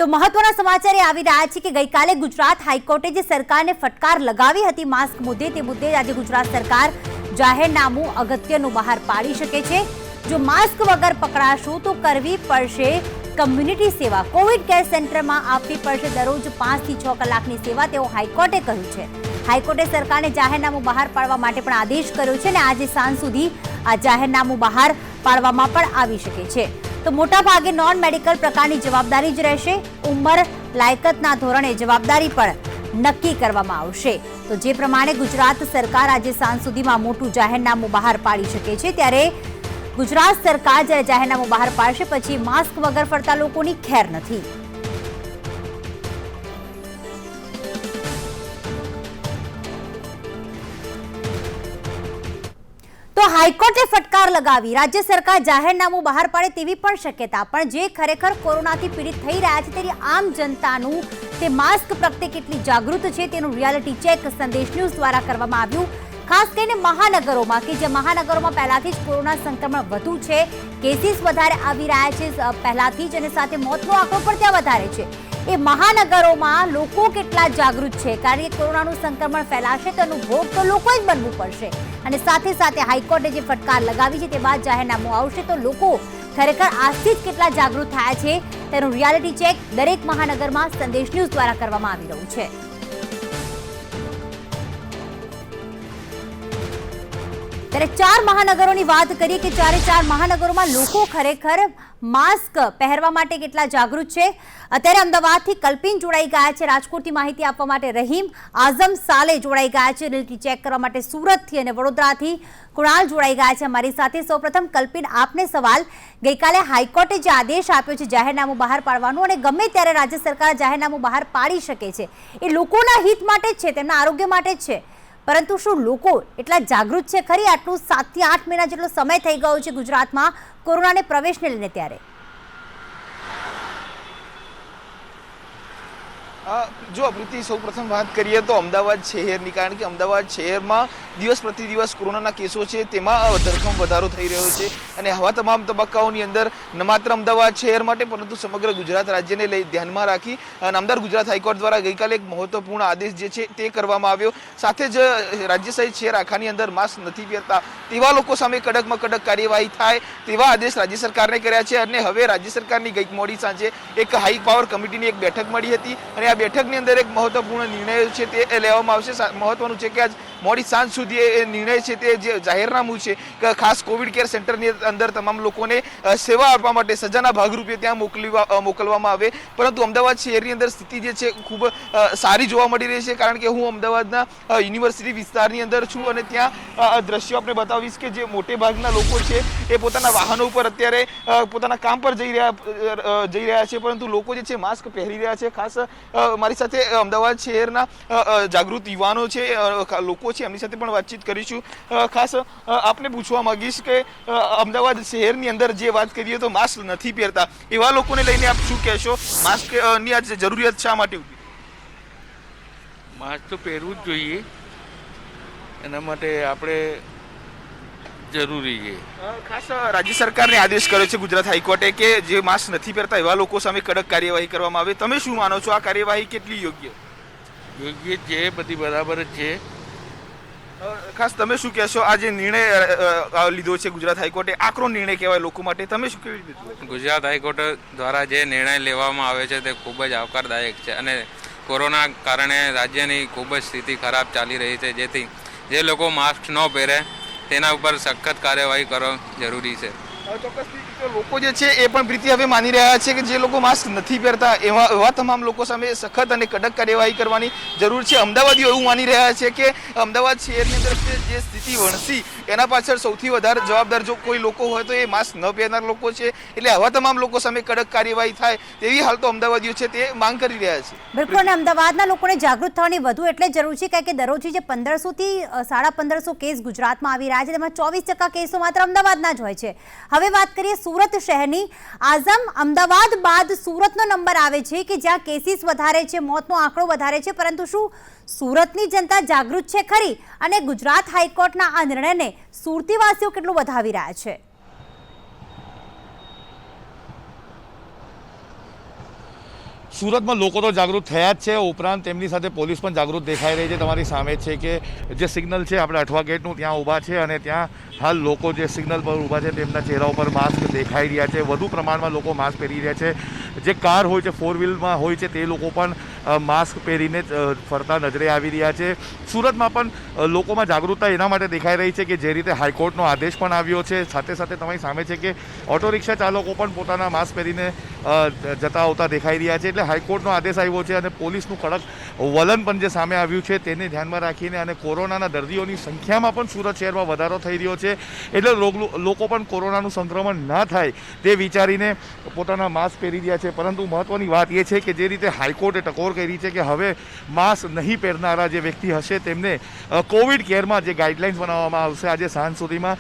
તો મહત્વના સમાચાર એ આવી રહ્યા છે કે ગઈકાલે ગુજરાત હાઈકોર્ટે જે સરકારને ફટકાર લગાવી હતી માસ્ક મુદ્દે, તે મુદ્દે આજે ગુજરાત સરકાર જાહેરનામું અગત્યનું બહાર પાડી શકે છે। જો માસ્ક વગર પકડાશો તો કરવી પડશે કમ્યુનિટી સેવા, કોવિડ કેર સેન્ટરમાં આપવી પડશે દરરોજ 5 થી 6 કલાકની સેવા, તેવું હાઈકોર્ટે કહ્યું છે। હાઈકોર્ટે સરકારને જાહેરનામું બહાર પાડવા માટે પણ આદેશ કર્યો છે અને આજે સાંજ સુધી આ જાહેરનામું બહાર પાડવામાં પણ આવી શકે છે। તો મોટા ભાગે નોન મેડિકલ પ્રકારની જવાબદારી જ રહેશે। ઉંમર લાયકાતના ધોરણે જવાબદારી પણ નક્કી કરવામાં આવશે। તો જે પ્રમાણે ગુજરાત સરકાર આજે સાંજ સુધીમાં મોટું જાહેરનામું બહાર પાડી શકે છે, ત્યારે ગુજરાત સરકાર જ્યારે જાહેરનામું બહાર પાડશે પછી માસ્ક વગર ફરતા લોકોની ખેર નથી। તો હાઈકોર્ટે ફટકાર લગાવી રાજ્ય સરકાર જાહેરનામું બહાર પાડે તેવી પણ શક્યતા, પણ જે ખરેખર કોરોનાથી પીડિત થઈ રહ્યા છે તેની આમ જનતાનું તે માસ્ક પ્રત્યે કેટલી જાગૃત છે તેનું રિયાલિટી ચેક સંદેશ ન્યૂઝ દ્વારા કરવામાં આવ્યું। ખાસ કરીને મહાનગરોમાં કે જે મહાનગરોમાં પહેલાથી જ કોરોના સંક્રમણ વધુ છે, કેસીસ વધારે આવી રહ્યા છે પહેલાથી જ, અને સાથે મોતનો આંકડો પણ ત્યાં વધારે છે। એ મહાનગરોમાં લોકો કેટલા જાગૃત છે, કારણ કે કોરોનાનું સંક્રમણ ફેલાશે તો એનું ભોગ તો લોકોએ જ બનવું પડશે। અને સાથે સાથે હાઈકોર્ટે જે ફટકાર લગાવી છે તે બાદ જાહેરનામું આવશે તો લોકો ખરેખર આજથી જ કેટલા જાગૃત થયા છે તેનું રિયાલિટી ચેક દરેક મહાનગરમાં સંદેશ ન્યૂઝ દ્વારા કરવામાં આવી રહ્યું છે। ત્યારે 4 મહાનગરોની વાત કરીએ કે 4 મહાનગરોમાં લોકો ખરેખર માસ્ક પહેરવા માટે કેટલા જાગૃત છે। અત્યારે અમદાવાદથી કલ્પિન જોડાઈ ગયા છે, રાજકોટથી માહિતી આપવા માટે રહીમ, આઝમ સાલે જોડાઈ ગયા છે, રિયાલિટી ચેક કરવા માટે સુરતથી અને વડોદરાથી કુણાલ જોડાઈ ગયા છે અમારી સાથે। સૌપ્રથમ કલ્પિન, આપને સવાલ, ગઈકાલે હાઈકોર્ટે જે આદેશ આપ્યો છે જાહેરનામું બહાર પાડવાનું, અને ગમે ત્યારે રાજ્ય સરકાર જાહેરનામું બહાર પાડી શકે છે, એ લોકોના હિત માટે જ છે, તેમના આરોગ્ય માટે જ છે, પરંતુ શું લોકો એટલા જાગૃત છે ખરી? આટલું 7 થી 8 મહિના જેટલો સમય થઈ ગયો છે ગુજરાતમાં કોરોનાને પ્રવેશને લઈને, ત્યારે જો પ્રીતિ, સૌ પ્રથમ વાત કરીએ તો અમદાવાદ શહેરની, કારણ કે અમદાવાદ શહેરમાં દિવસ પ્રતિ દિવસ કોરોનાના કેસો છે તેમાં ધરખમ વધારો થઈ રહ્યો છે, અને આવા તમામ તબક્કાઓની અંદર ન માત્ર અમદાવાદ શહેર માટે પરંતુ સમગ્ર ગુજરાત રાજ્યને લઈ ધ્યાનમાં રાખી નામદાર ગુજરાત હાઈકોર્ટ દ્વારા ગઈકાલે એક મહત્વપૂર્ણ આદેશ જે છે તે કરવામાં આવ્યો। સાથે જ રાજ્ય સહિત શહેર આખાની અંદર માસ્ક નથી પહેરતા તેવા લોકો સામે કડકમાં કડક કાર્યવાહી થાય તેવા આદેશ રાજ્ય સરકારને કર્યા છે। અને હવે રાજ્ય સરકારની ગઈ મોડી સાંજે એક હાઈ પાવર કમિટીની એક બેઠક મળી હતી, અને આ બેઠકની અંદર એક મહત્વપૂર્ણ નિર્ણય છે તે લેવામાં આવશે। મહત્વનું છે કે આજ મોડી સાંજ સુધી એ નિર્ણય છે તે જે જાહેરનામું છે કે ખાસ કોવિડ કેર સેન્ટરની અંદર તમામ લોકોને સેવા આપવા માટે સજાના ભાગરૂપે ત્યાં મોકલવામાં આવે। પરંતુ અમદાવાદ શહેરની અંદર સ્થિતિ જે છે ખૂબ સારી જોવા મળી રહી છે, કારણ કે હું અમદાવાદના યુનિવર્સિટી વિસ્તારની અંદર છું, અને ત્યાં દ્રશ્યો આપણે બતાવીશ કે જે મોટે ભાગના લોકો છે એ પોતાના વાહનો ઉપર અત્યારે પોતાના કામ પર જઈ રહ્યા છે, પરંતુ લોકો જે છે માસ્ક પહેરી રહ્યા છે। ખાસ મારી સાથે અમદાવાદ શહેરના જાગૃત યુવાનો છે, લોકો છે, એમની સાથે પણ વાતચીત કરીશું। ખાસ આપને પૂછવા માંગીશ કે અમદાવાદ શહેરની અંદર જે વાત કરીએ તો માસ્ક નથી પહેરતા એવા લોકોને લઈને આપ શું કહેશો? માસ્કની આ જરૂરિયાત શા માટે ઉભી? માસ્ક તો પહેરવું જ જોઈએ, એના માટે આપણે જરૂરી છે। ખાસ રાજ્ય સરકારને આદેશ કર્યો છે ગુજરાત હાઈકોર્ટે કે જે માસ્ક નથી પહેરતા એવા લોકો સામે કડક કાર્યવાહી કરવામાં આવે। તમે શું માનો છો, આ કાર્યવાહી કેટલી યોગ્ય છે? બધી બરાબર જ છે। ખાસ તમે શું કહેશો, આ જે નિર્ણય લીધો છે ગુજરાત હાઈકોર્ટે, આકરો નિર્ણય કહેવાય લોકો માટે, તમે શું કેવી રીતે? ગુજરાત હાઈકોર્ટ દ્વારા જે નિર્ણય લેવામાં આવે છે તે ખૂબ જ આવકારદાયક છે, અને કોરોના કારણે રાજ્યની ખૂબ જ સ્થિતિ ખરાબ ચાલી રહી છે, જેથી જે લોકો માસ્ક ન પહેરે તેના ઉપર સખત કાર્યવાહી કરવી જરૂરી છે। ચોક્કસથી લોકો જે છે એ પણ પ્રીતિ હવે માની રહ્યા છે કે જે લોકો માસ્ક નથી પહેરતા એવા તમામ લોકો સામે સખત અને કડક કાર્યવાહી કરવાની જરૂર છે। અમદાવાદીઓ એવું માની રહ્યા છે કે અમદાવાદ શહેરની અંદર જે સ્થિતિ વણસી એના પાછળ સૌથી વધારે જવાબદાર જો કોઈ લોકો હોય તો એ માસ્ક ન પહેરનાર લોકો છે, એટલે આવા તમામ લોકો સામે કડક કાર્યવાહી થાય તેવી હાલ તો અમદાવાદીઓ છે તે માંગ કરી રહ્યા છે। બિલકુલ, અને અમદાવાદના લોકોને જાગૃત થવાની વધુ એટલે જરૂર છે, કારણ કે દરરોજ જે 1500 થી 1550 કેસ ગુજરાતમાં આવી રહ્યા છે તેમાં 24% કેસો માત્ર અમદાવાદના જ હોય છે। હવે વાત કરીએ સુરત શહેરની, આઝમ, અમદાવાદ બાદ સુરતનો નંબર આવે છે કે જ્યાં કેસીસ વધારે છે, મોતનો આંકડો વધારે છે, પરંતુ શું સુરતની જનતા જાગૃત છે ખરી? અને ગુજરાત હાઈકોર્ટના આ નિર્ણયને સુરતીવાસીઓ કેટલું વધાવી રહ્યા છે? સુરતમાં લોકો તો જાગૃત થયા જ છે, ઉપરાંત તેમની સાથે પોલીસ પણ જાગૃત દેખાઈ રહી છે. તમારી સામે છે કે જે સિગ્નલ છે આપણે અઠવા ગેટનું ત્યાં ઊભા છે અને ત્યાં હાલ લોકો જે સિગ્નલ પર ઊભા છે તેમના ચહેરા ઉપર માસ્ક દેખાઈ રહ્યા છે. વધુ પ્રમાણમાં લોકો માસ્ક પહેરી રહ્યા છે. જે કાર હોય છે, ફોર વ્હીલમાં હોય છે, તે લોકો પણ માસ્ક પહેરીને ફરતા નજરે આવી રહ્યા છે. સુરતમાં પણ લોકોમાં જાગૃતતા એના માટે દેખાઈ રહી છે કે જે રીતે હાઈકોર્ટનો આદેશ પણ આવ્યો છે, સાથે સાથે તમારી સામે છે કે ઓટો રિક્ષા ચાલકો પણ પોતાના માસ્ક પહેરીને જતા આવતા દેખાઈ રહ્યા છે. એટલે હાઈકોર્ટનો આદેશ આવ્યો છે અને પોલીસનું કડક વલણ પણ જે સામે આવ્યું છે તેને ધ્યાનમાં રાખીને અને કોરોનાના દર્દીઓની સંખ્યામાં પણ સુરત શહેરમાં વધારો થઈ રહ્યો છે. એટલે લોકો પણ કોરોનાનું સંક્રમણ ન થાય તે વિચારીને પોતાના માસ્ક પહેરી રહ્યા છે. પરંતુ મહત્વની વાત એ છે કે જે રીતે હાઈકોર્ટે ટકોર કરી છે કે હવે માસ્ક નહીં પહેરનારા જે વ્યક્તિ હશે તેમને કોવિડ કેરમાં જે ગાઈડલાઇન્સ બનાવવામાં આવશે આજે સાંજ સુધીમાં,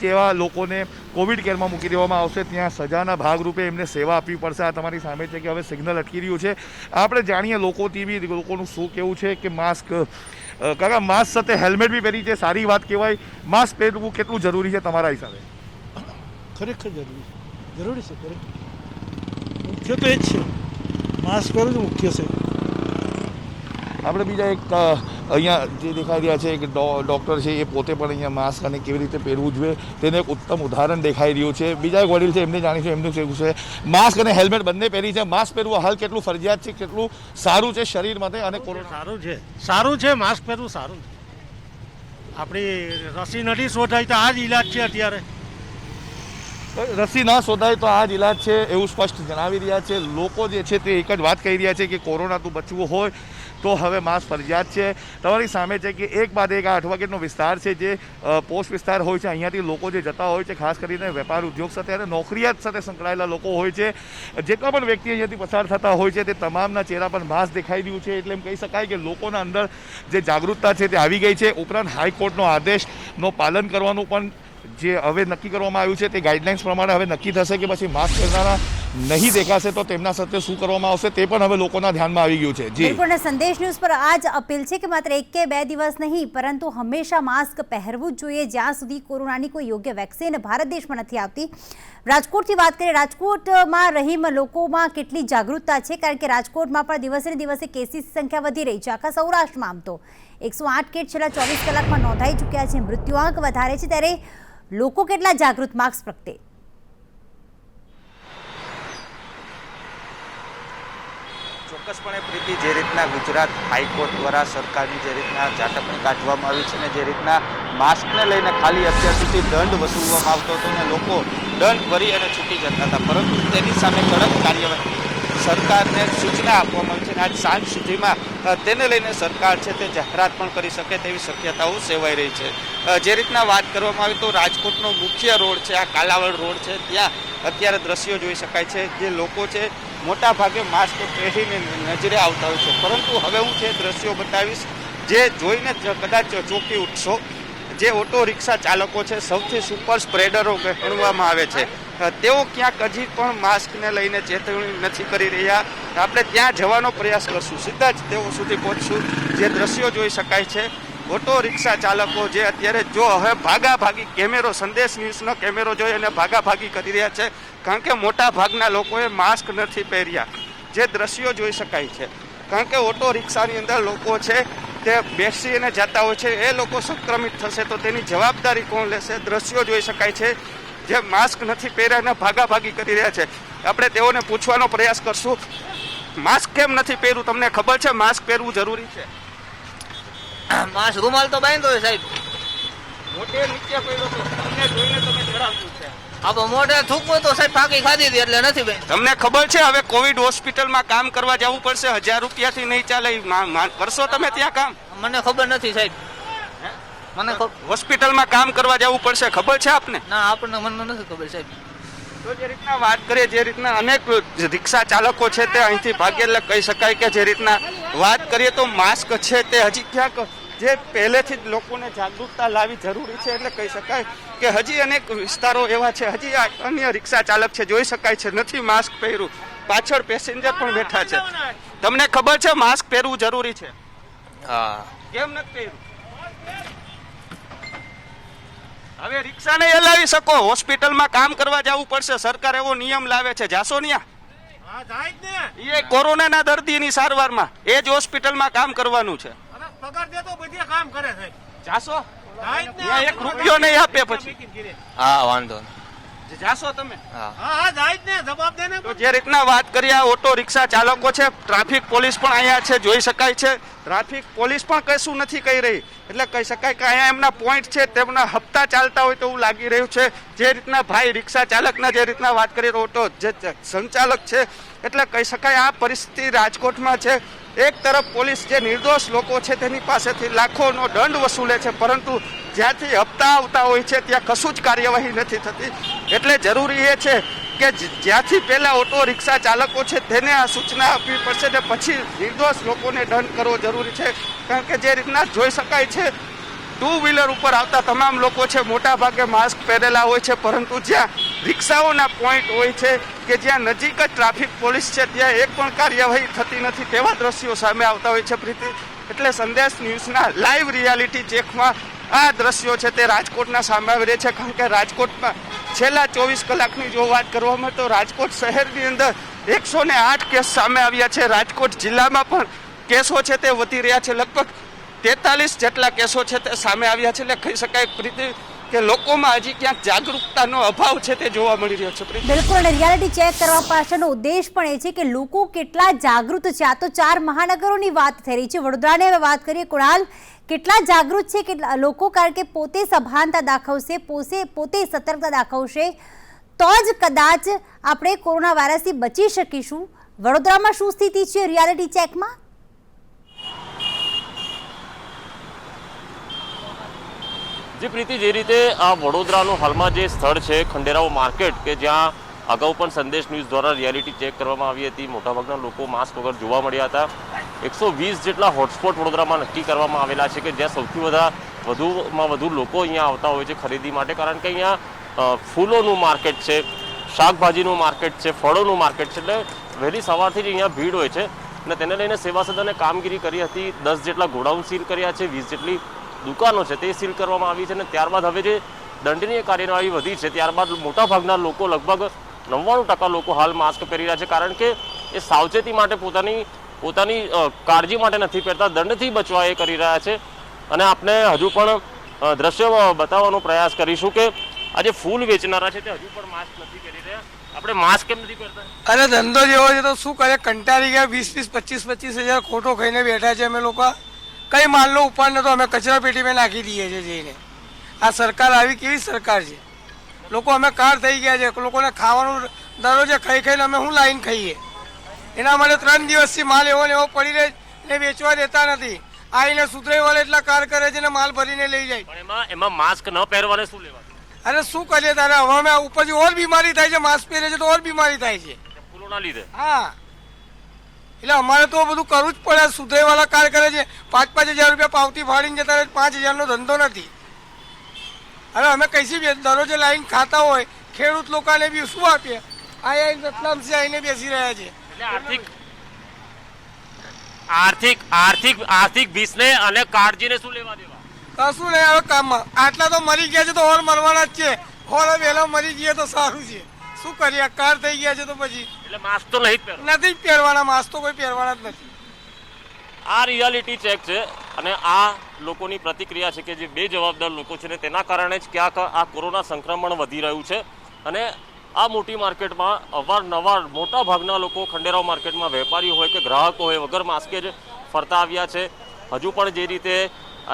તેવા લોકોને કોવિડ કેરમાં મૂકી દેવામાં આવશે. ત્યાં સજાના ભાગરૂપે એમને સેવા આપવી પડશે. આ તમારી સામે છે કે હવે સિગ્નલ અટકી રહ્યું છે. આપણે જાણીએ લોકોથી બી લોકોનું શું કહેવું છે કે માસ્ક કાકા માસ્ક સાથે હેલ્મેટ બી પહેરી છે, સારી વાત કહેવાય. માસ્ક પહેરવું કેટલું જરૂરી છે તમારા હિસાબે? ખરેખર જરૂરી છે ખરેખર. મુખ્ય તો એ જ છે, માસ્ક પહેરવું જ મુખ્ય છે. આપણે બીજા એક અહીંયા જે દેખાઈ રહ્યા છે એક ડૉક્ટર છે, એ પોતે પણ અહીંયા માસ્ક અને કેવી રીતે પહેરવું જોઈએ તેને એક ઉત્તમ ઉદાહરણ દેખાઈ રહ્યું છે. બીજા એક વડીલ છે, એમને જાણીશું એમનું કેવું છે. માસ્ક અને હેલ્મેટ બંને પહેરી છે. માસ્ક પહેરવું હાલ કેટલું ફરજિયાત છે, કેટલું સારું છે શરીર માટે અને કોરોના? સારું છે માસ્ક પહેરવું સારું છે. આપણી રસી નથી શોધાઈ તો આ જ ઈલાજ છે અત્યારે. રસી ન શોધાય તો આ જ ઈલાજ છે એવું સ્પષ્ટ જણાવી રહ્યા છે. લોકો જે છે તે એક જ વાત કહી રહ્યા છે કે કોરોનાથી બચવું હોય તો હવે માસ્ક ફરજિયાત છે. તમારી સામે છે કે એક બાદ એક આ અઠવા ગેટનો વિસ્તાર છે જે પોસ્ટ વિસ્તાર હોય છે. અહીંયાથી લોકો જે જતા હોય છે ખાસ કરીને વેપાર ઉદ્યોગ સાથે અને નોકરિયાત સાથે સંકળાયેલા લોકો હોય છે, જેટલા પણ વ્યક્તિ અહીંયાથી પસાર થતા હોય છે તે તમામના ચહેરા પર માસ્ક દેખાઈ રહ્યું છે. એટલે એમ કહી શકાય કે લોકોના અંદર જે જાગૃતતા છે તે આવી ગઈ છે. ઉપરાંત હાઈકોર્ટનો આદેશનો પાલન કરવાનું પણ જે હવે નક્કી કરવામાં આવ્યું છે તે ગાઈડલાઇન્સ પ્રમાણે હવે નક્કી થશે કે પછી માસ્ક પહેરનારા નહીં દેખાશે તો તેમના સાથે શું કરવામાં આવશે તે પણ હવે લોકોના ધ્યાનમાં આવી ગયું છે. જી બિલકુલ. સંદેશ ન્યૂઝ પર આ જ અપીલ છે કે માત્ર 1 કે 2 દિવસ નહીં પરંતુ હંમેશા માસ્ક પહેરવું જ જોઈએ જ્યાં સુધી કોરોનાની કોઈ યોગ્ય વેક્સિન ભારત દેશમાં નથી આવતી. રાજકોટથી વાત કરીએ. રાજકોટમાં રહીમ લોકોમાં કેટલી જાગૃતતા છે, કારણ કે રાજકોટમાં પણ દિવસે ને દિવસે કેસીસ સંખ્યા વધી રહી છે. આખા સૌરાષ્ટ્રમાં આમ તો 108 કેસ છેલ્લા 24 કલાકમાં નોંધાઈ ચૂક્યા છે. મૃત્યુઆંક વધારે છે, ત્યારે લોકો કેટલા જાગૃત માસ્ક પ્રત્યે? ચોક્કસપણે પ્રીતિ, જે રીતના ગુજરાત હાઈકોર્ટ દ્વારા સરકારની જે રીતના ઝાટકણી કાઢવામાં આવી છે અને જે રીતના માસ્કને લઈને ખાલી અત્યાર સુધી દંડ વસૂલવામાં આવતો હતો અને લોકો દંડ ભરી અને છૂટી જતા હતા, પરંતુ તેની સામે કડક કાર્યવાહી સરકારને સૂચના આપવામાં આવી છે અને આજ સાંજ સુધીમાં તેને લઈને સરકાર છે તે જાહેરાત પણ કરી શકે તેવી શક્યતાઓ સેવાઈ રહી છે. જે રીતના વાત કરવામાં આવે તો રાજકોટનો મુખ્ય રોડ છે, આ કાલાવડ રોડ છે, ત્યાં અત્યારે દ્રશ્યો જોઈ શકાય છે. જે લોકો છે મોટા ભાગે માસ્ક પહેરીને નજરે આવતા હોય છે, પરંતુ હવે હું જે દ્રશ્યો બતાવીશ જે જોઈને કદાચ ચોંકી ઉઠશો. જે ઓટો રિક્ષા ચાલકો છે, સૌથી સુપર સ્પ્રેડરો ગણવામાં આવે છે, તેઓ ક્યાંક હજી પણ માસ્કને લઈને ચેતવણી નથી કરી રહ્યા. આપણે ત્યાં જવાનો પ્રયાસ કરશું, સીધા જ તેઓ સુધી પહોંચશું. જે દ્રશ્યો જોઈ શકાય છે, ઓટો રિક્ષા ચાલકો જે અત્યારે જો હવે ભાગાભાગી કેમેરો, સંદેશ ન્યૂઝનો કેમેરો જોઈ અને ભાગાભાગી કરી રહ્યા છે, કારણ કે મોટા ભાગના લોકોએ માસ્ક નથી પહેર્યા. જે દ્રશ્યો જોઈ શકાય છે, કારણ કે ઓટો રિક્ષાની અંદર લોકો છે તે બેસીને જતા હોય છે, એ લોકો સંક્રમિત થશે તો તેની જવાબદારી કોણ લેશે? દ્રશ્યો જોઈ શકાય છે, જે માસ્ક નથી પહેર્યા અને ભાગાભાગી કરી રહ્યા છે. આપણે તેઓને પૂછવાનો પ્રયાસ કરશું, માસ્ક કેમ નથી પહેર્યું? તમને ખબર છે માસ્ક પહેરવું જરૂરી છે? માસ્ક રૂમાલ તો બાંધ્યો હોય સાહેબ. મોટે નીચે પહેર્યો તો તમને જોઈને તમે જણાવ્યું છે. આપણે મોઢે થૂકવું તો સાહેબ ફાંકી ખાધી હતી એટલે નથી ભાઈ. તમને ખબર છે હવે કોવિડ હોસ્પિટલમાં કામ કરવા જવું પડશે, 1000 રૂપિયાથી નહીં ચાલે. કરશો તમે ત્યાં કામ? મને ખબર નથી સાહેબ. મને હોસ્પિટલમાં કામ કરવા જવું પડશે, ખબર છે આપને? ના, આપણને મને નથી ખબર સાહેબ. તો જે રીતના વાત કરીએ, જે રીતના અનેક રિક્ષા ચાલકો છે તે અહીંથી ભાગ્ય, એટલે કહી શકાય કે જે રીતના વાત કરીએ તો માસ્ક છે તે હજી ક્યાંક જે પહેલેથી જ લોકોને જાગૃતતા લાવવી જરૂરી છે. એટલે કહી શકાય કે હજી અનેક વિસ્તારો એવા છે, હજી અન્ય રિક્ષા ચાલક છે જોઈ શકાય છે નથી માસ્ક પહેર્યું, પાછળ પેસેન્જર પણ બેઠા છે. તમને ખબર છે માસ્ક પહેરવું જરૂરી છે? હા. કેમ નથી પહેર્યું? હવે રિક્ષા નહીં હલાવી શકો, હોસ્પિટલમાં કામ કરવા જવું પડશે, સરકાર એવો નિયમ લાવે છે, જાશો ન્યા? એ કોરોનાના દર્દીની સારવારમાં એ જ હોસ્પિટલમાં કામ કરવાનું છે. જાશો ત્યાં 1 રૂપિયો નહીં આપે પછી હા વાંધો જાશો તમે? તો જે રીતના વાત કરીએ, આ ઓટો રિક્ષા ચાલકો છે, ટ્રાફિક પોલીસ પણ અહીંયા છે, જોઈ શકાય છે. ટ્રાફિક પોલીસ પણ કશું નથી કહી રહી, એટલે કહી શકાય કે અહીંયા એમના પોઈન્ટ છે, તેમના હપ્તા ચાલતા હોય તો એવું લાગી રહ્યું છે. જે રીતના ભાઈ રિક્ષા ચાલકના જે રીતના વાત કરીએ, ઓટો જે સંચાલક છે, એટલે કહી શકાય આ પરિસ્થિતિ રાજકોટમાં છે. એક તરફ પોલીસ જે નિર્દોષ લોકો છે તેની પાસેથી લાખોનો દંડ વસૂલે છે, પરંતુ જ્યાંથી હપ્તા આવતા હોય છે ત્યાં કશું જ કાર્યવાહી નથી થતી. એટલે જરૂરી એ છે કે જ્યાંથી પહેલા ઓટો રિક્ષા ચાલકો છે તેને આ સૂચના આપવી પડશે ને પછી નિર્દોષ લોકોને દંડ કરવો જરૂરી છે. કારણ કે જે રીતના જોઈ શકાય છે, 2 વ્હીલર ઉપર આવતા તમામ લોકો છે મોટા ભાગે માસ્ક પહેરેલા હોય છે, પરંતુ જ્યાં રિક્ષાઓના પોઈન્ટ હોય છે કે જ્યાં નજીક જ ટ્રાફિક પોલીસ છે ત્યાં એક પણ કાર્યવાહી થતી નથી, તેવા દ્રશ્યો સામે આવતા હોય છે. પ્રીતિ, એટલે સંદેશ ન્યૂઝના લાઈવ રિયાલિટી ચેકમાં આ દ્રશ્યો છે તે રાજકોટના સામે આવી રહ્યા છે. કારણ કે રાજકોટમાં છેલ્લા 24 કલાકની જો વાત કરવામાં તો રાજકોટ શહેરની અંદર 108 કેસ સામે આવ્યા છે. રાજકોટ જિલ્લામાં પણ કેસો છે તે વધી રહ્યા છે. લગભગ 43 જેટલા કેસો છે તે સામે આવ્યા છે. એટલે કહી શકાય પ્રીતિ કે લોકોમાં હજી ક્યાંક જાગૃતતાનો અભાવ છે તે જોવા મળી રહ્યો છે. બિલકુલ, અને રિયાલિટી ચેક કરવા પાછળનો ઉદ્દેશ પણ એ છે કે લોકો કેટલા જાગૃત છે. આ તો 4 મહાનગરોની વાત થઈ રહી છે. વડોદરાની હવે વાત કરીએ, કુણાલ, કેટલા જાગૃત છે કેટલા લોકો? કારણ કે પોતે સભાનતા દાખવશે, પોતે સતર્કતા દાખવશે તો જ કદાચ આપણે કોરોના વાયરસથી બચી શકીશું. વડોદરામાં શું સ્થિતિ છે રિયાલિટી ચેકમાં? જે પ્રીતિ, જે રીતે આ વડોદરાનું હાલમાં જે સ્થળ છે ખંડેરાવ માર્કેટ, કે જ્યાં અગાઉ પણ સંદેશ ન્યૂઝ દ્વારા રિયાલિટી ચેક કરવામાં આવી હતી, મોટાભાગના લોકો માસ્ક વગર જોવા મળ્યા હતા. 120 જેટલા હોટસ્પોટ વડોદરામાં નક્કી કરવામાં આવેલા છે કે જ્યાં સૌથી વધુમાં વધુ લોકો અહીંયા આવતા હોય છે ખરીદી માટે. કારણ કે અહીંયા ફૂલોનું માર્કેટ છે, શાકભાજીનું માર્કેટ છે, ફળોનું માર્કેટ છે, એટલે વહેલી સવારથી જ અહીંયા ભીડ હોય છે. અને તેને લઈને સેવા સદને કામગીરી કરી હતી. 10 જેટલા ગોડાઉન સીલ કર્યા છે, 20 જેટલી દુકાનો છે તે સીલ કરવામાં આવી છે. અને ત્યારબાદ હવે જે દંડનીય કાર્યવાહી વધી છે, ત્યારબાદ મોટાભાગના લોકો, લગભગ 99% લોકો હાલ માસ્ક પહેરી રહ્યા છે. કારણ કે એ સાવચેતી માટે પોતાની કાળજી માટે નથી પહેરતા, દંડથી બચવા એ કરી રહ્યા છે. અને આપણે હજુ પણ દ્રશ્યો બતાવવાનો પ્રયાસ કરીશું કે આ જે ફૂલ વેચનારા છે તે હજુ પણ માસ્ક નથી પહેરી રહ્યા. આપણે માસ્ક કેમ નથી પહેરતા? અરે ધંધો જેવો છે તો શું કરે, કંટાળી ગયા. 20-25 હજાર ખોટો ખાઈને બેઠા છે અમે લોકો. કઈ માલનો ઉપાડ નતો, અમે કચરા પેટીમાં નાખી દઈએ છીએ જઈને. આ સરકાર આવી કેવી સરકાર છે? લોકો અમે કાર થઈ ગયા છે. લોકોને ખાવાનું દરરોજે ખાઈને અમે શું લાઈન ખાઈએ? એના માટે 3 દિવસથી માલ એવો ને એવો પડી રહે ને વેચવા દેતા નથી. આવીને સુધરાઈ વાળા એટલા કાર કરે છે ને માલ ભરીને લઈ જાય. પણ એમાં માસ્ક ન પહેરવાને શું લેવા? અરે શું કરીએ તારે, હવે અમે ઉપરથી ઓર બીમારી થાય છે. માસ્ક પહેરે છે તો ઓર બીમારી થાય છે કોરોના લીધે. હા, એટલે અમારે તો બધું કરવું જ પડે. સુધરાઈ વાળા કાર કરે છે, 5-5 હજાર રૂપિયા પાવતી ફાડીને જતા રહે. 5 હજારનો ધંધો નથી. હવે અમે કઈથી દરરોજે લાઈન ખાતા હોય, ખેડૂત લોકોને બી શું આપીએ? આ રતલામથી આવીને બેસી રહ્યા છે. આર્થિક ભીસને અને કાળજીને શું લેવા દેવા? કશું નહીં. હવે કામમાં આટલા તો મરી ગયા છે તો ઓર મરવાના જ છે. ઓર વહેલા મરી જઈએ તો સારું છે. શું કરીએ, કાર થઈ ગયા છે તો પછી એટલે માસ્ક તો નથી જ પહેરવાના. માસ્ક તો કોઈ પહેરવાના જ નથી. આ રિયાલિટી ચેક છે અને આ લોકોની પ્રતિક્રિયા છે કે જે બેજવાબદાર લોકો છે ને તેના કારણે જ ક્યાંક આ કોરોના સંક્રમણ વધી રહ્યું છે. અને આ મોટી માર્કેટમાં અવારનવાર મોટા ભાગના લોકો ખંડેરાવ માર્કેટમાં વેપારીઓ હોય કે ગ્રાહકો હોય વગર માસ્કે જ ફરતા આવ્યા છે. હજુ પણ જે રીતે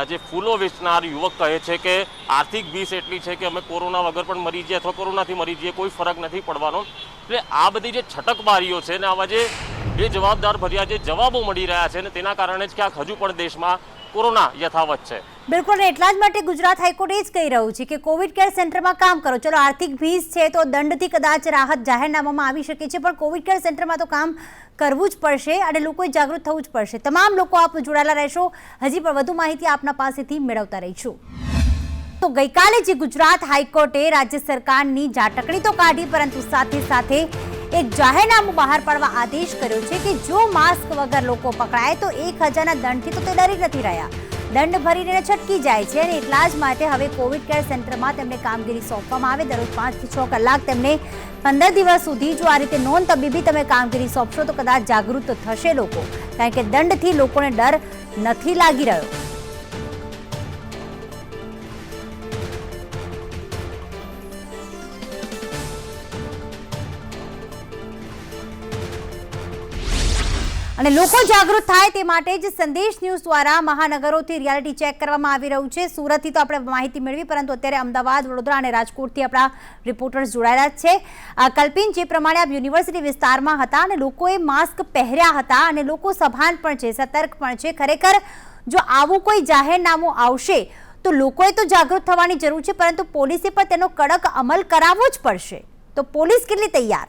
આજે ફૂલો વેચનાર યુવક કહે છે કે આર્થિક ભીસ એટલી છે કે અમે કોરોના વગર પણ મરી જઈએ અથવા કોરોનાથી મરી જઈએ, કોઈ ફરક નથી પડવાનો. એટલે આ બધી જે છટકબારીઓ છે ને આવા જે જવાબદાર ભર્યા જે જવાબો મળી રહ્યા છે ને તેના કારણે જ ક્યાંક હજુ પણ દેશમાં કોરોના યથાવત છે. બિલકુલ, એટલા જ માટે ગુજરાત હાઈકોર્ટ એ જ કહી રહ્યું છે કે કોવિડ કેર સેન્ટરમાં કામ કરો. ચલો આર્થિક ભીસ છે તો દંડથી કદાચ રાહત જાહેરનામામાં આવી શકે છે, પણ કોવિડ કેર સેન્ટરમાં તો કામ કરવું જ પડશે અને લોકોએ જાગૃત થવું જ પડશે. તમામ લોકો આપ જોડાયેલા રહેશો. હજી પણ વધુ માહિતી આપના પાસેથી મેળવતા રહીશું. તો ગઈકાલે જે ગુજરાત હાઈકોર્ટે રાજ્ય સરકારની ઝાટકણી તો કાઢી, પરંતુ સાથે સાથે એક જાહેરનામું બહાર પાડવા આદેશ કર્યો છે કે જો માસ્ક વગર લોકો પકડાય તો 1000ના દંડથી તો તે ડરી નથી રહ્યા. દંડ ભરીને છટકી જાય છે અને એટલા જ માટે હવે કોવિડ કેર સેન્ટરમાં તેમને કામગીરી સોંપવામાં આવે. દરરોજ 5 થી 6 કલાક તેમને 15 દિવસ સુધી જો આ રીતે નોન તબીબી તમે કામગીરી સોંપશો તો કદાચ જાગૃત થશે લોકો, કારણ કે દંડથી લોકોને ડર નથી લાગી રહ્યો. અને લોકો જાગૃત થાય તે માટે જ સંદેશ ન્યૂઝ દ્વારા મહાનગરોથી રિયાલિટી ચેક કરવામાં આવી રહ્યું છે. સુરતથી તો આપણે માહિતી મેળવી, પરંતુ અત્યારે અમદાવાદ, વડોદરા અને રાજકોટથી આપણા રિપોર્ટર્સ જોડાયેલા છે. કલ્પિન, જે પ્રમાણે આપ યુનિવર્સિટી વિસ્તારમાં હતા અને લોકોએ માસ્ક પહેર્યા હતા અને લોકો સભાન પણ છે, સતર્ક પણ છે. ખરેખર જો આવું કોઈ જાહેરનામું આવશે તો લોકોએ તો જાગૃત થવાની જરૂર છે, પરંતુ પોલીસે પણ તેનો કડક અમલ કરાવવો જ પડશે. તો પોલીસ કેટલી તૈયાર?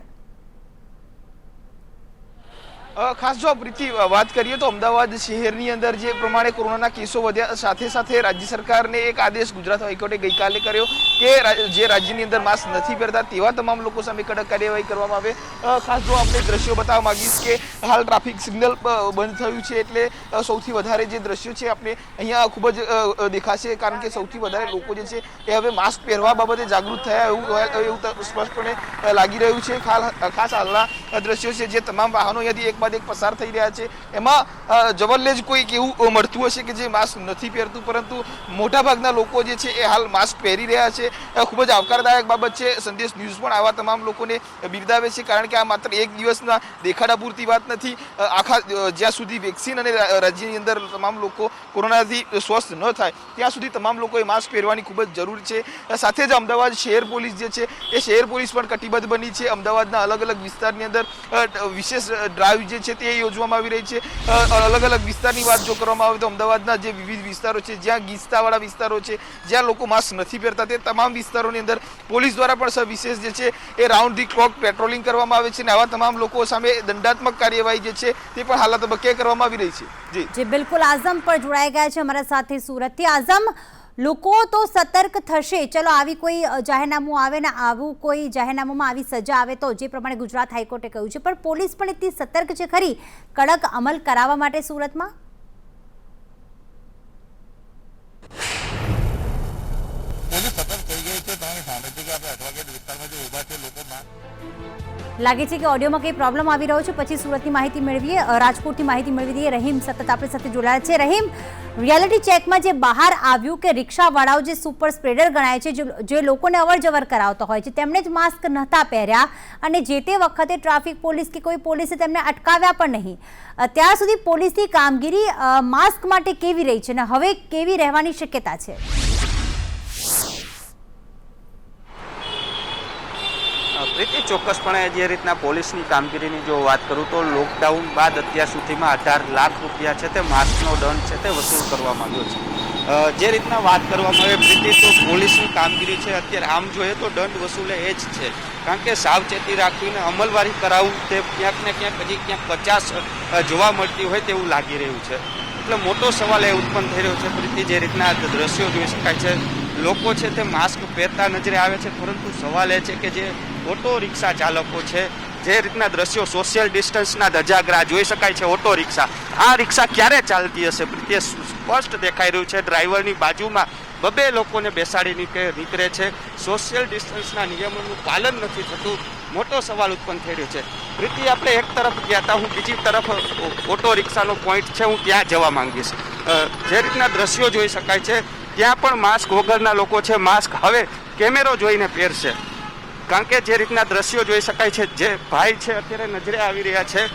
ખાસ જો પ્રીતિ વાત કરીએ તો અમદાવાદ શહેરની અંદર જે પ્રમાણે કોરોનાના કેસો વધ્યા, સાથે સાથે રાજ્ય સરકારને એક આદેશ ગુજરાત હાઈકોર્ટે ગઈકાલે કર્યો કે જે રાજ્યની અંદર માસ્ક નથી પહેરતા તેવા તમામ લોકો સામે કડક કાર્યવાહી કરવામાં આવે. ખાસ જો આપણે દ્રશ્યો બતાવવા માંગીશ કે હાલ ટ્રાફિક સિગ્નલ બંધ થયું છે, એટલે સૌથી વધારે જે દ્રશ્યો છે આપણે અહીંયા ખૂબ જ દેખાશે, કારણ કે સૌથી વધારે લોકો જે છે એ હવે માસ્ક પહેરવા બાબતે જાગૃત થયા એવું સ્પષ્ટપણે લાગી રહ્યું છે. ખાસ હાલના દ્રશ્યો છે જે તમામ વાહનો અહીંયાથી એક બાદ એક પસાર થઈ રહ્યા છે, એમાં જવલ્લે જ કોઈક એવું મળતું હશે કે જે માસ્ક નથી પહેરતું, પરંતુ મોટાભાગના લોકો જે છે એ હાલ માસ્ક પહેરી રહ્યા છે. ખૂબ જ આવકારદાયક બાબત છે. સંદેશ ન્યૂઝ પણ આવા તમામ લોકોને બિરદાવે છે, કારણ કે આ માત્ર એક દિવસના દેખાડા પૂરતી વાત નથી. આખા જ્યાં સુધી વેક્સિન અને રાજ્યની અંદર તમામ લોકો કોરોનાથી સ્વસ્થ ન થાય ત્યાં સુધી તમામ લોકોએ માસ્ક પહેરવાની ખૂબ જ જરૂર છે. સાથે જ અમદાવાદ શહેર પોલીસ જે છે એ શહેર પોલીસ પણ કટિબદ્ધ બની છે. અમદાવાદના અલગ અલગ વિસ્તારની અંદર વિશેષ ડ્રાઈવ જે છે તે યોજવામાં આવી રહી છે. અલગ અલગ વિસ્તારની વાત જો કરવામાં આવે તો અમદાવાદના જે વિવિધ વિસ્તારો છે, જ્યાં ગીચતાવાળા વિસ્તારો છે, જ્યાં લોકો માસ્ક નથી પહેરતા, તે તમામ વિસ્તારોની અંદર પોલીસ દ્વારા પણ વિશેષ જે છે એ રાઉન્ડ ધી ક્લોક પેટ્રોલિંગ કરવામાં આવે છે અને આવા તમામ લોકો સામે દંડાત્મક કાર્યવાહી જે છે તે પણ હાલ તબક્કે કરવામાં આવી રહી છે. જી બિલકુલ, આઝમ પણ જોડાઈ ગયા છે અમારા સાથે સુરતથી. આઝમ, લોકો તો સતર્ક થશે, ચલો આવી કોઈ જાહેરનામું આવે ને આવું કોઈ જાહેરનામામાં આવી સજા આવે તો, જે પ્રમાણે ગુજરાત હાઈકોર્ટે કહ્યું છે, પણ પોલીસ પણ એટલી સતર્ક છે ખરી કડક અમલ કરાવવા માટે સુરતમાં? પોલીસ સતર્ક થઈ ગઈ છે. તમારી સામે છે કે આપણે અઠવાગેટ વિસ્તારમાં જે ઊભા છે લોકો લાગે છે કે ઓડિયોમાં કંઈ પ્રોબ્લેમ આવી રહ્યો છે. પછી સુરતની માહિતી મેળવીએ, રાજકોટની માહિતી મેળવી દઈએ. રહીમ સતત આપણી સાથે જોડાયા છે. રહીમ, રિયાલિટી ચેકમાં જે બહાર આવ્યું કે રિક્ષાવાળાઓ જે સુપર સ્પ્રેડર ગણાય છે, જે લોકોને અવરજવર કરાવતા હોય છે, તેમણે જ માસ્ક નહોતા પહેર્યા અને જે તે વખતે ટ્રાફિક પોલીસ કે કોઈ પોલીસે તેમને અટકાવ્યા પણ નહીં. ત્યાં સુધી પોલીસની કામગીરી માસ્ક માટે કેવી રહી છે અને હવે કેવી રહેવાની શક્યતા છે? પ્રીતિ, ચોક્કસપણે જે રીતના પોલીસની કામગીરીની જો વાત કરું તો લોકડાઉન બાદ અત્યાર સુધીમાં 18 લાખ રૂપિયા છે તે માસ્કનો દંડ છે તે વસૂલ કરવામાં આવ્યો છે. જે રીતના વાત કરવામાં આવે પ્રીતિ, તો પોલીસની કામગીરી છે અત્યારે આમ જોઈએ તો દંડ વસૂલે એ જ છે, કારણ કે સાવચેતી રાખવીને અમલવારી કરાવવું તે ક્યાંક ને ક્યાંક હજી ક્યાંક કચાશ જોવા મળતી હોય તેવું લાગી રહ્યું છે. એટલે મોટો સવાલ એ ઉત્પન્ન થઈ રહ્યો છે પ્રીતિ, જે રીતના દ્રશ્યો જોઈ શકાય છે, લોકો છે તે માસ્ક પહેરતા નજરે આવે છે, પરંતુ સવાલ એ છે કે જે ઓટો રિક્ષા ચાલકો છે, જે રીતના દ્રશ્યો સોશિયલ ડિસ્ટન્સના ધજાગરા જોઈ શકાય છે, ઓટો રિક્ષા, આ રિક્ષા ક્યારે ચાલતી હશે પ્રીતિ? સ્પષ્ટ દેખાઈ રહ્યું છે. ડ્રાઈવરની બાજુમાં બબે લોકોને બેસાડી નીકળે છે. સોશિયલ ડિસ્ટન્સના નિયમોનું પાલન નથી થતું. મોટો સવાલ ઉત્પન્ન થઈ રહ્યો છે પ્રીતિ. આપણે એક તરફ ગયા હતા, હું બીજી તરફ ઓટો રિક્ષાનો પોઈન્ટ છે, હું ત્યાં જવા માંગીશ. જે રીતના દ્રશ્યો જોઈ શકાય છે ત્યાં પણ માસ્ક વગરના લોકો છે, માસ્ક હવે કેમેરો જોઈને પહેરશે, કારણ કે જે રીતના દ્રશ્યો જોઈ શકાય છે, જે ભાઈ છે અત્યારે નજરે આવી રહ્યા છે,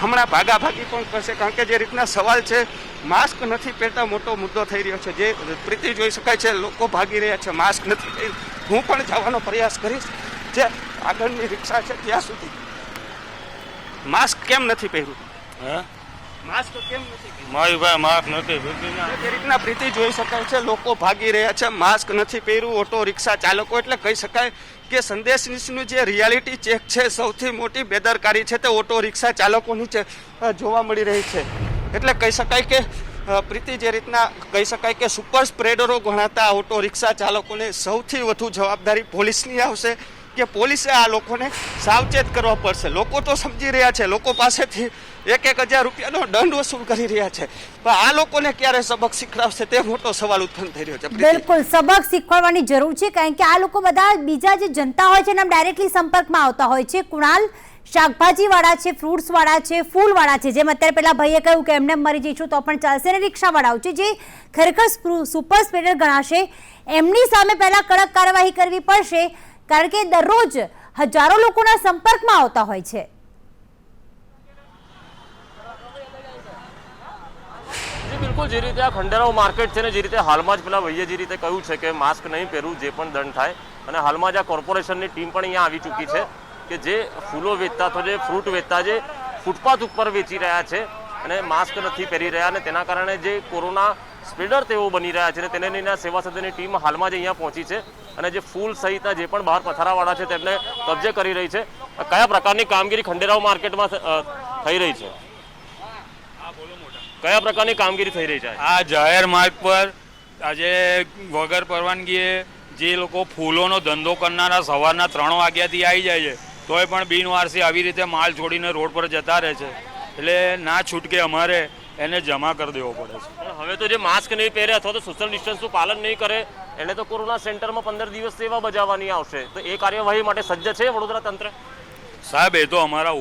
હમણાં ભાગાભાગી પણ કરશે, કારણ કે જે રીતના સવાલ છે માસ્ક નથી પહેરતા મોટો મુદ્દો થઈ રહ્યો છે. જે પ્રીતિ જોઈ શકાય છે, લોકો ભાગી રહ્યા છે, માસ્ક નથી પહેર્યું. હું પણ જવાનો પ્રયાસ કરીશ જે આગળની રિક્ષા છે ત્યાં સુધી. માસ્ક કેમ નથી પહેર્યું? માસ્ક કેમ નથી? મારી ભાઈ માસ્ક નથી પહેર્યું. જે રીતના પ્રીતિ જોઈ શકાય છે, લોકો ભાગી રહ્યા છે, માસ્ક નથી પહેર્યું. ઓટો રિક્ષા ચાલકો, એટલે કહી શકાય કે સંદેશ ન્યૂઝનું જે રિયાલિટી ચેક છે, સૌથી મોટી બેદરકારી છે તે ઓટો રિક્ષા ચાલકોની જોવા મળી રહી છે. એટલે કહી શકાય કે પ્રીતિ, જે રીતના કહી શકાય કે સુપર સ્પ્રેડરો ગણાતા ઓટો રિક્ષા ચાલકોને સૌથી વધુ જવાબદારી પોલીસની આવશે કે પોલીસે આ લોકોને સાવચેત કરવા પડશે. લોકો તો સમજી રહ્યા છે, લોકો પાસેથી 1,000 રૂપિયાનો દંડ વસૂલ કરી રહ્યા છે. પણ આ લોકોને ક્યારે સબક શીખડાવશે તે મોટો સવાલ ઉત્પન્ન થઈ રહ્યો છે. બિલકુલ સબક શીખવાડવાની જરૂર છે, કારણ કે આ લોકો બધા બીજા જે જનતા હોય છે એના ડાયરેક્ટલી સંપર્કમાં આવતા હોય છે. કુણાલ, શાકભાજી વાળા છે, ફ્રૂટ્સ વાળા છે, ફૂલ વાળા છે, જેમ અત્યારે પેલા ભાઈએ કહ્યું કે એમને મરી જઈશું તો પણ ચાલશે, અને રિક્ષા વાળાઓ છે જે ખરેખર સુપર સ્પ્રેડર ગણાશે, એમની સામે પહેલા કડક કાર્યવાહી કરવી પડશે, કારણ કે દરરોજ હજારો લોકોના સંપર્કમાં આવતા હોય છે. બિલકુલ, જે રીતે આ ખંડેરાવ માર્કેટ છે ને, જે રીતે હાલમાં જ પેલા ભાઈએ જે રીતે કહ્યું છે કે માસ્ક નહીં પહેરવું જે પણ દંડ થાય, અને હાલમાં જ આ કોર્પોરેશનની ટીમ પણ અહીંયા આવી ચૂકી છે કે જે ફૂલો વેચતા અથવા જે ફ્રૂટ વેચતા જે ફૂટપાથ ઉપર વેચી રહ્યા છે અને માસ્ક નથી પહેરી રહ્યા, અને તેના કારણે જે કોરોના સ્પ્રેડર તેઓ બની રહ્યા છે, તેને લઈને સેવા સદનની ટીમ હાલમાં જ અહીંયા પહોંચી છે અને જે ફૂલ સહિતના જે પણ બહાર પથારાવાળા છે તેમને કબજે કરી રહી છે. કયા પ્રકારની કામગીરી ખંડેરાવ માર્કેટમાં થઈ રહી છે? કયા પ્રકારની કામગીરી થઈ રહી છે? આ જાહેર માર્ગ પર આજે વગર પરવાનગીએ જે લોકો ફૂલોનો ધંધો કરનારા સવારના 3 વાગ્યાથી આવી જાય છે, તોય પણ બિનવારસી આવી રીતે માલ છોડીને રોડ પર જતા રહે છે, એટલે ના છૂટકે અમારે એને જમા કરી દેવો પડે છે. પણ હવે તો જે માસ્ક નહીં પહેરે અથવા તો સોશિયલ ડિસ્ટન્સનું પાલન નહીં કરે એને તો કોરોના સેન્ટરમાં 15 દિવસ સેવા બજાવવાની આવશે, તો એ કાર્યવાહી માટે સજ્જ છે વડોદરા તંત્ર? સાહેબ, એ તો અમારા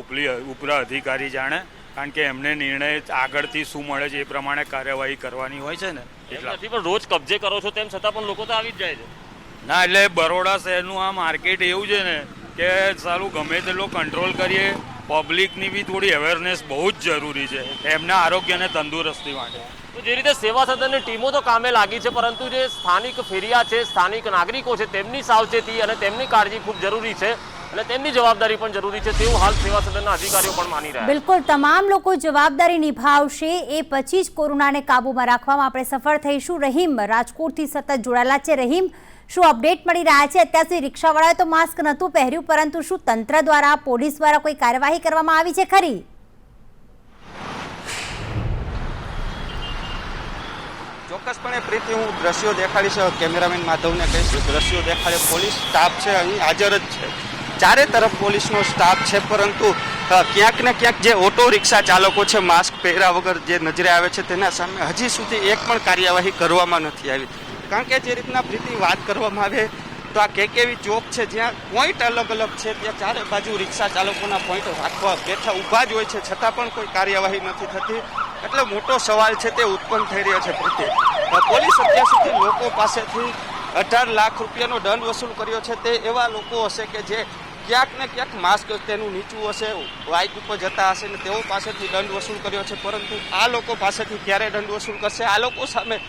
ઉપરા અધિકારી જાણે, કારણ કે એમને નિર્ણય આગળથી શું મળે છે એ પ્રમાણે કાર્યવાહી કરવાની હોય છે ને. એટલા પણ રોજ કબજે કરો છો તેમ છતાં પણ લોકો તો આવી જ જાય છે. ના, એટલે બરોડા શહેરનું આ માર્કેટ એવું છે ને કે સારું ગમે તેટલો કંટ્રોલ કરીએ, પબ્લિકની બી થોડી અવેરનેસ બહુ જ જરૂરી છે એમના આરોગ્ય અને તંદુરસ્તી માટે. તો જે રીતે સેવા સદનની ટીમો તો કામે લાગી છે, પરંતુ જે સ્થાનિક ફેરિયા છે, સ્થાનિક નાગરિકો છે, તેમની સાવચેતી અને તેમની કાળજી ખૂબ જરૂરી છે અને તેમની જવાબદારી પણ જરૂરી છે, તેવું હાલ સેવા સદનના અધિકારીઓ પણ માની રહ્યા છે. બિલકુલ, તમામ લોકો જવાબદારી નિભાવશે એ પછી જ કોરોનાને કાબૂમાં રાખવામાં આપણે સફળ થઈશું. રહીમ રાજકોટથી સતત જોડાયેલા છે. રહીમ, શું અપડેટ મળી રહ્યા છે? અત્યાર સુધી રિક્ષાવાળાએ તો માસ્ક નહોતું પહેર્યું, પરંતુ શું તંત્ર દ્વારા, પોલીસ દ્વારા કોઈ કાર્યવાહી કરવામાં આવી છે ખરી? ચોક્કસપણે પ્રીતિ, હું દ્રશ્યો દેખાડીશ, કેમેરામેન માધવને કહીશ, દ્રશ્યો દેખાડે. પોલીસ સ્ટાફ છે અહીં હાજર જ છે, ચારે તરફ પોલીસનો સ્ટાફ છે, પરંતુ ક્યાંક ને ક્યાંક જે ઓટો રિક્ષા ચાલકો છે માસ્ક પહેર્યા વગર જે નજરે આવે છે તેના સામે હજી સુધી એક પણ કાર્યવાહી કરવામાં નથી આવી. કારણ કે જે રીતના પ્રીતિ વાત કરવામાં આવે તો આ કેકેવી ચોક છે, જ્યાં પોઈન્ટ અલગ અલગ છે, ત્યાં ચારે બાજુ રિક્ષા ચાલકોના પોઈન્ટ રાખવા બેઠા ઊભા જ હોય છે, છતાં પણ કોઈ કાર્યવાહી નથી થતી. એટલે મોટો સવાલ છે તે ઉત્પન્ન થઈ રહ્યો છે. પ્રીતિ, પોલીસ અત્યાર સુધી લોકો પાસેથી 18 લાખ રૂપિયાનો દંડ વસૂલ કર્યો છે. તે એવા લોકો હશે કે જે ક્યાંક ને ક્યાંક માસ્ક તેનું નીચું હશે, બાઇક ઉપર જતા હશે ને તેઓ પાસેથી દંડ વસૂલ કર્યો છે, પરંતુ આ લોકો પાસેથી ક્યારે દંડ વસૂલ કરશે, આ લોકો સામે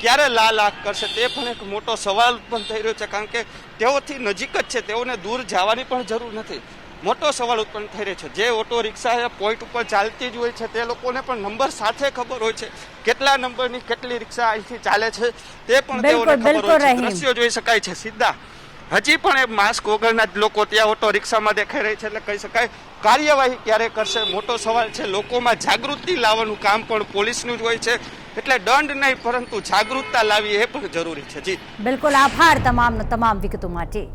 ક્યારે લાખ કરશે, તે પણ એક મોટો સવાલ ઉત્પન્ન થઈ રહ્યો છે. કારણ કે તેઓથી નજીક જ છે, તેઓને દૂર જવાની પણ જરૂર નથી. મોટો સવાલ ઉત્પન્ન થઈ રહ્યો છે. જે ઓટો રિક્ષા એ પોઈન્ટ ઉપર ચાલતી જ હોય છે, તે લોકોને પણ નંબર સાથે ખબર હોય છે, કેટલા નંબરની કેટલી રિક્ષા અહીંથી ચાલે છે તે પણ તેઓને ખબર હોય છે. દ્રશ્યો જોઈ શકાય છે સીધા. હજી પણ એ માસ્ક વગરના જ લોકો ત્યાં ઓટો રિક્ષામાં દેખાઈ રહી છે, એટલે કહી શકાય કાર્યવાહી ક્યારે કરશે મોટો સવાલ છે. લોકોમાં જાગૃતિ લાવવાનું કામ પણ પોલીસનું જ હોય છે, એટલે દંડ નહીં પરંતુ જાગૃતતા લાવી એ પણ જરૂરી છે. જી બિલકુલ, આભાર તમામનો તમામ વિગતો માટે.